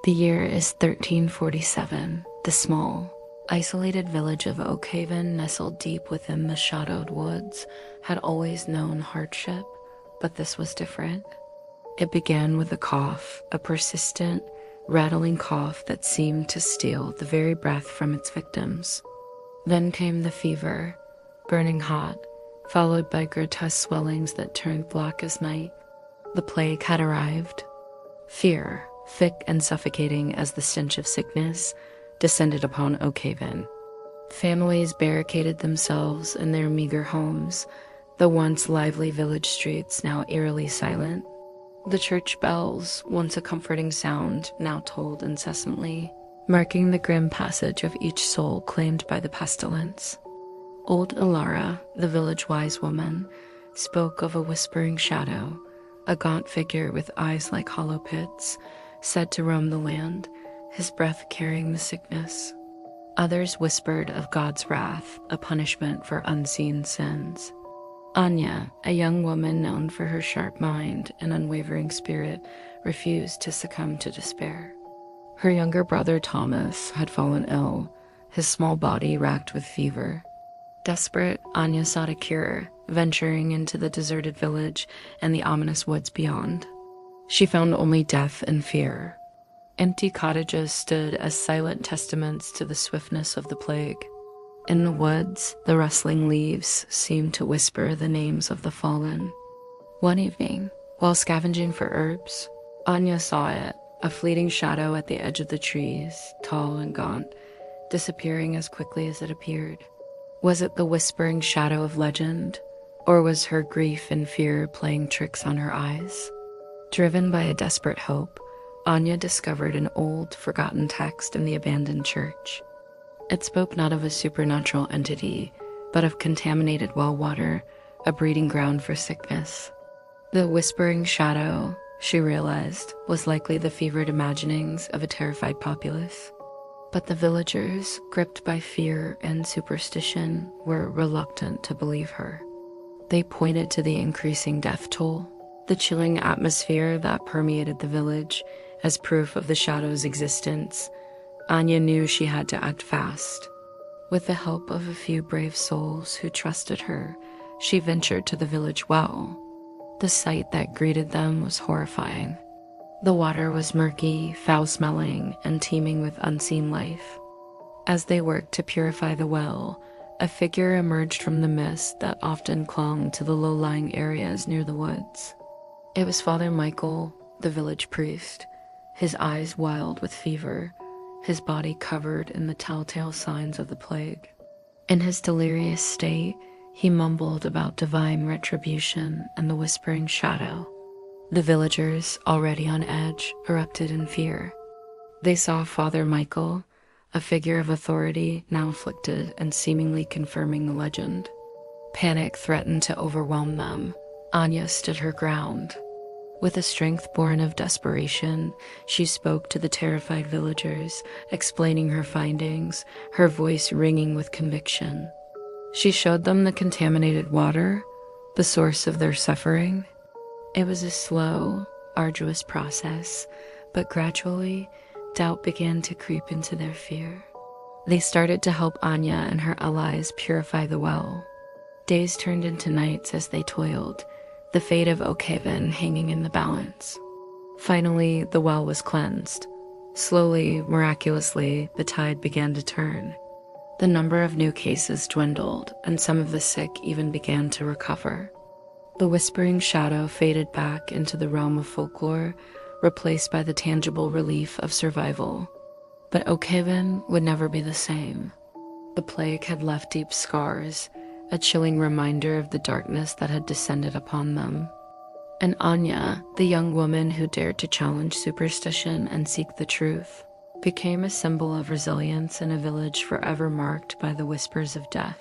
The year is 1347. The small, isolated village of Oakhaven, nestled deep within the shadowed woods, had always known hardship, but this was different. It began with a cough, a persistent, rattling cough that seemed to steal the very breath from its victims. Then came the fever, burning hot, followed by grotesque swellings that turned black as night. The plague had arrived. Fear, thick and suffocating as the stench of sickness, descended upon Oakhaven. Families barricaded themselves in their meager homes, the once lively village streets now eerily silent. The church bells, once a comforting sound, now tolled incessantly, marking the grim passage of each soul claimed by the pestilence. Old Ilara, the village wise woman, spoke of a whispering shadow, a gaunt figure with eyes like hollow pits, said to roam the land, his breath carrying the sickness. Others whispered of God's wrath, a punishment for unseen sins. Anya, a young woman known for her sharp mind and unwavering spirit, refused to succumb to despair. Her younger brother Thomas had fallen ill, his small body racked with fever. Desperate, Anya sought a cure, venturing into the deserted village and the ominous woods beyond. She found only death and fear. Empty cottages stood as silent testaments to the swiftness of the plague. In the woods, the rustling leaves seemed to whisper the names of the fallen. One evening, while scavenging for herbs, Anya saw it, a fleeting shadow at the edge of the trees, tall and gaunt, disappearing as quickly as it appeared. Was it the whispering shadow of legend, or was her grief and fear playing tricks on her eyes? Driven by a desperate hope, Anya discovered an old, forgotten text in the abandoned church. It spoke not of a supernatural entity, but of contaminated well water, a breeding ground for sickness. The whispering shadow, she realized, was likely the fevered imaginings of a terrified populace. But the villagers, gripped by fear and superstition, were reluctant to believe her. They pointed to the increasing death toll, the chilling atmosphere that permeated the village, as proof of the shadow's existence. Anya knew she had to act fast. With the help of a few brave souls who trusted her, she ventured to the village well. The sight that greeted them was horrifying. The water was murky, foul-smelling, and teeming with unseen life. As they worked to purify the well, a figure emerged from the mist that often clung to the low-lying areas near the woods. It was Father Michael, the village priest, his eyes wild with fever, his body covered in the telltale signs of the plague. In his delirious state, he mumbled about divine retribution and the whispering shadow. The villagers, already on edge, erupted in fear. They saw Father Michael, a figure of authority now afflicted and seemingly confirming the legend. Panic threatened to overwhelm them. Anya stood her ground. With a strength born of desperation, she spoke to the terrified villagers, explaining her findings, her voice ringing with conviction. She showed them the contaminated water, the source of their suffering. It was a slow, arduous process, but gradually, doubt began to creep into their fear. They started to help Anya and her allies purify the well. Days turned into nights as they toiled, the fate of Oakhaven hanging in the balance. Finally, the well was cleansed. Slowly, miraculously, the tide began to turn. The number of new cases dwindled, and some of the sick even began to recover. The whispering shadow faded back into the realm of folklore, replaced by the tangible relief of survival. But Oakhaven would never be the same. The plague had left deep scars, a chilling reminder of the darkness that had descended upon them. And Anya, the young woman who dared to challenge superstition and seek the truth, became a symbol of resilience in a village forever marked by the whispers of death.